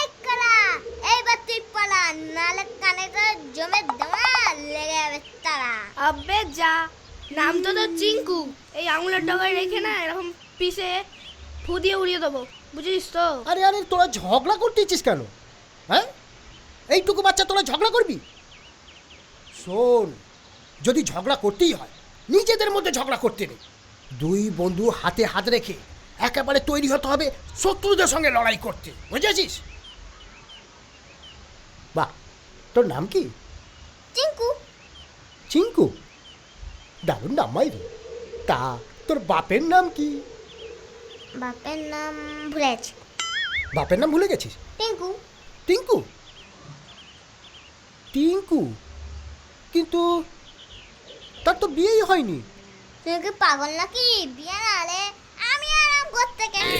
এই কলা এইবার তুই পালা, নালে কানে তো জমে দেওয়া লেগে যাবে তারা। আবে যা, নাম তো তোর চিঙ্কু। এই আঙুলের ডগায় রেখে না এরকম পিষে ফু দিয়ে উড়িয়ে দেবো, বুঝিস তো? আরে আরে তোরা ঝগড়া করতেছিস কেন? হ্যাঁ, এইটুকু বাচ্চা তোরা ঝগড়া করবি? শোন, যদি ঝগড়া করতেই হয় নিজেদের মধ্যে ঝগড়া করতে নেই। দুই বন্ধু হাতে হাত রেখে একেবারে তৈরি হতে হবে শত্রুদের সঙ্গে লড়াই করতে, বুঝেছিস? বাহ, তোর নাম কি? চিঙ্কু। চিঙ্কু? দারুণ নাম মাইরে। তা তোর বাপের নাম কি? বাপের নাম ভুলেছি। বাপের নাম ভুলে গেছিস? টিঙ্কু। টিঙ্কু? টিঙ্কু? কিন্তু তার তো বিয়েই হয়নি। তুই কি পাগল নাকি? বিয়ে না হলে আমি আরাম করতে গেলে